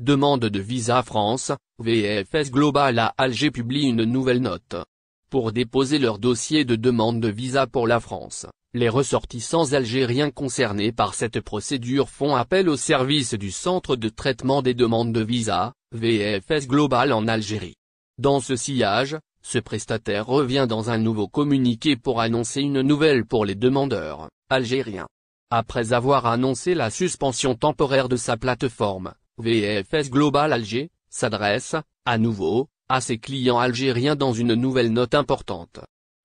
demande de visa France, VFS Global à Alger publie une nouvelle note. Pour déposer leur dossier de demande de visa pour la France, les ressortissants algériens concernés par cette procédure font appel au service du Centre de traitement des demandes de visa, VFS Global en Algérie. Dans ce sillage, ce prestataire revient dans un nouveau communiqué pour annoncer une nouvelle pour les demandeurs algériens. Après avoir annoncé la suspension temporaire de sa plateforme, VFS Global Alger s'adresse, à nouveau, à ses clients algériens dans une nouvelle note importante.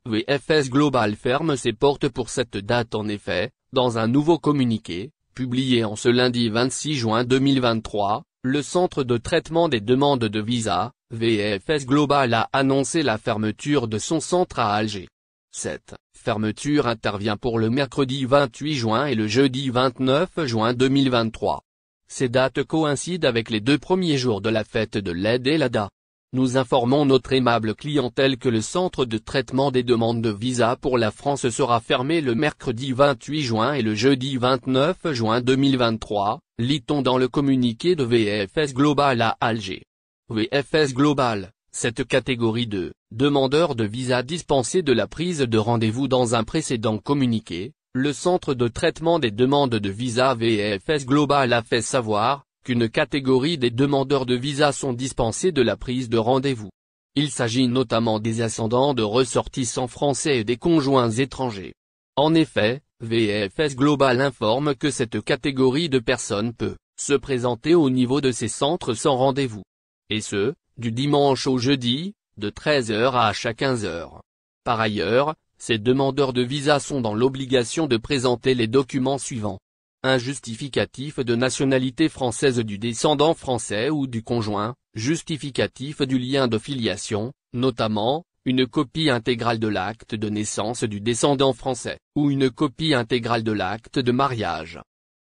VFS Global ferme ses portes pour cette date en effet, dans un nouveau communiqué, publié en ce lundi 26 juin 2023, le Centre de traitement des demandes de visa, VFS Global a annoncé la fermeture de son centre à Alger. Cette fermeture intervient pour le mercredi 28 juin et le jeudi 29 juin 2023. Ces dates coïncident avec les 2 premiers jours de la fête de l'Aïd el-Adha. Nous informons notre aimable clientèle que le centre de traitement des demandes de visa pour la France sera fermé le mercredi 28 juin et le jeudi 29 juin 2023, lit-on dans le communiqué de VFS Global à Alger. VFS Global, cette catégorie de demandeurs de visa dispensés de la prise de rendez-vous dans un précédent communiqué, le centre de traitement des demandes de visa VFS Global a fait savoir qu'une catégorie des demandeurs de visa sont dispensés de la prise de rendez-vous. Il s'agit notamment des ascendants de ressortissants français et des conjoints étrangers. En effet, VFS Global informe que cette catégorie de personnes peut se présenter au niveau de ces centres sans rendez-vous. Et ce, du dimanche au jeudi, de 13h à chaque 15h. Par ailleurs, ces demandeurs de visa sont dans l'obligation de présenter les documents suivants. Un justificatif de nationalité française du descendant français ou du conjoint, justificatif du lien de filiation, notamment, une copie intégrale de l'acte de naissance du descendant français, ou une copie intégrale de l'acte de mariage.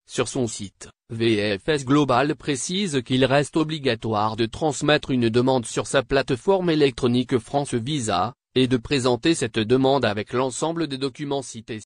Sur son site, VFS Global précise qu'il reste obligatoire de transmettre une demande sur sa plateforme électronique France Visa, et de présenter cette demande avec l'ensemble des documents cités.